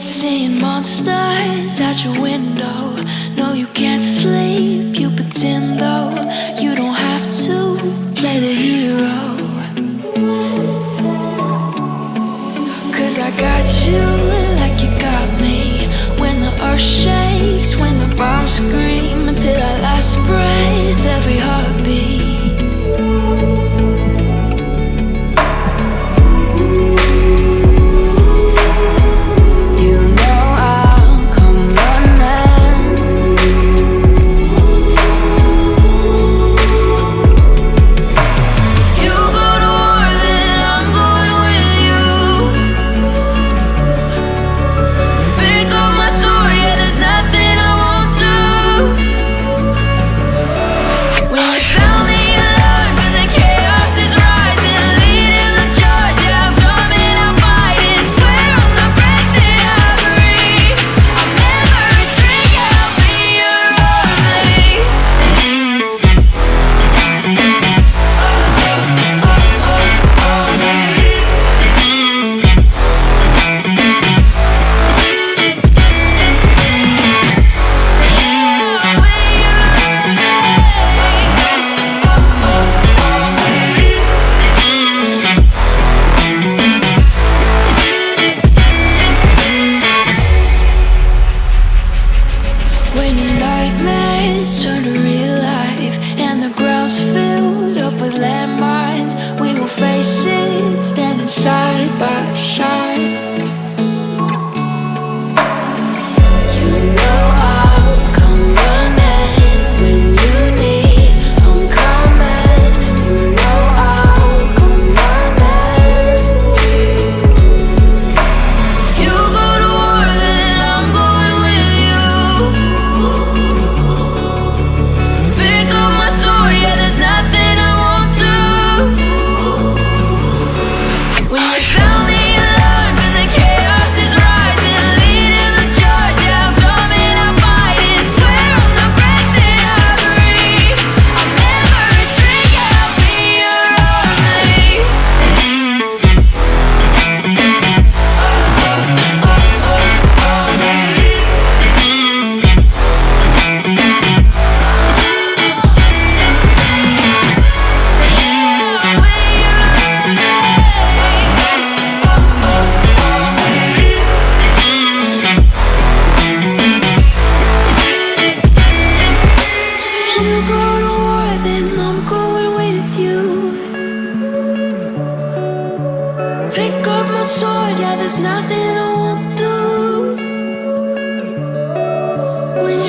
Seeing monsters out your window. No, you can't sleep, you pretend though. You don't have to play the hero, 'cause I got you like you got me. When the earth shakes, when the bombs scream, until our last breath, every heartbeat. When you found me alone, when the chaos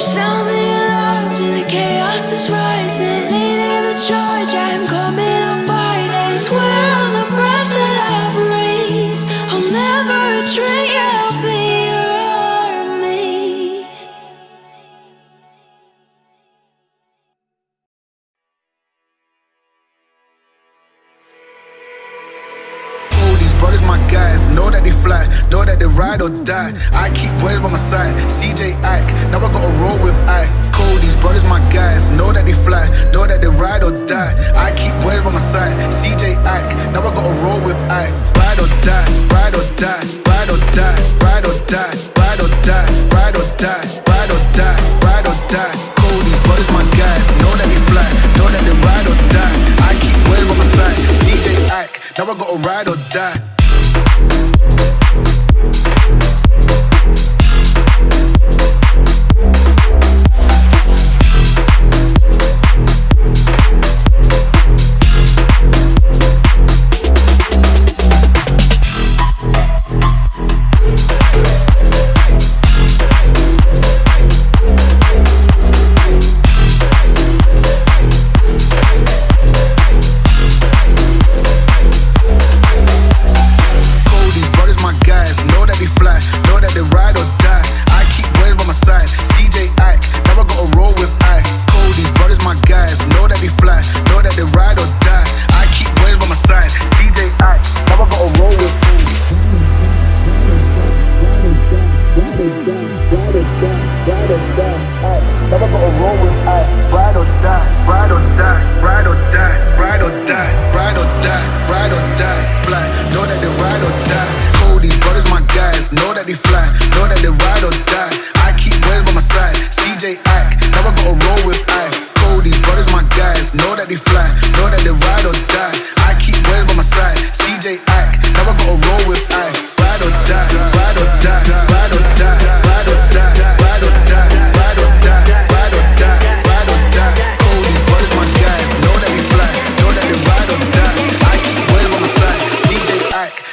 sound the alarms and the chaos is rising. Leading the charge, I am coming, I'm fighting. Swear on the breath that I breathe, I'll never retreat, yeah, I'll be your army. These brothers, my guys, know that they fly, know that they ride or die. I keep boys by my side, CJ Ike, now I gotta roll with ice. Cold, these brothers, my guys, know that they fly, know that they ride or die. I keep boys by my side, CJ Ike, now I gotta roll with ice. Ride or die, ride or die, ride or die, ride or die, ride or die, ride or die, ride or die, ride or die. Cold, these brothers, my guys, know that they fly, know that they ride or die. I keep boys by my side, CJ Ike, now I gotta ride or die.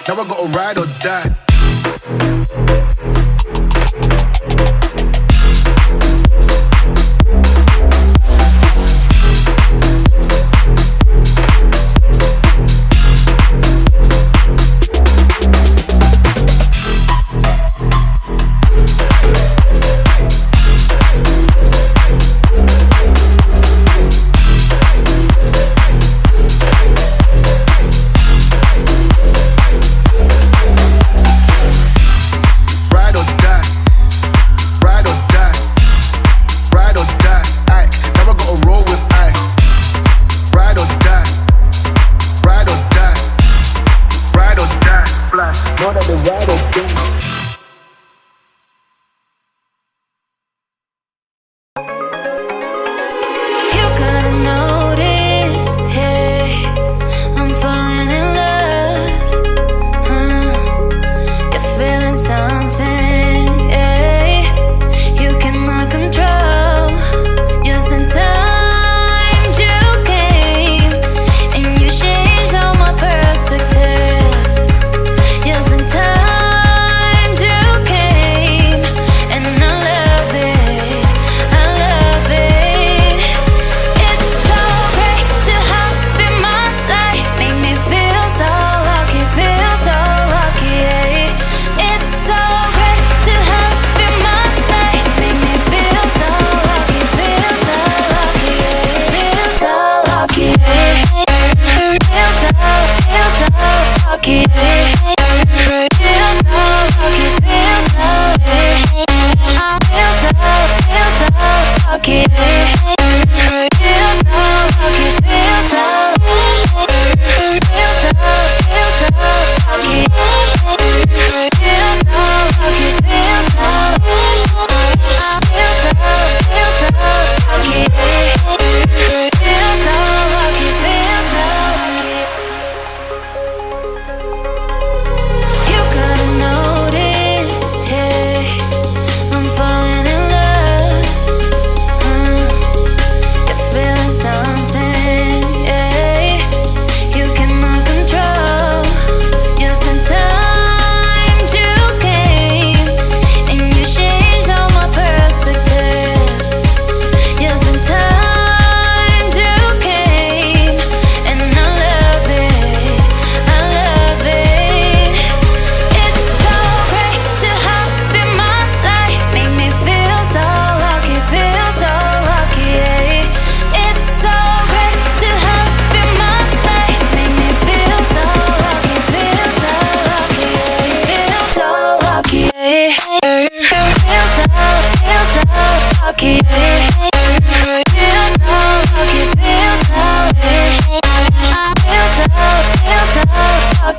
Now I gotta ride or die.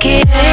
it.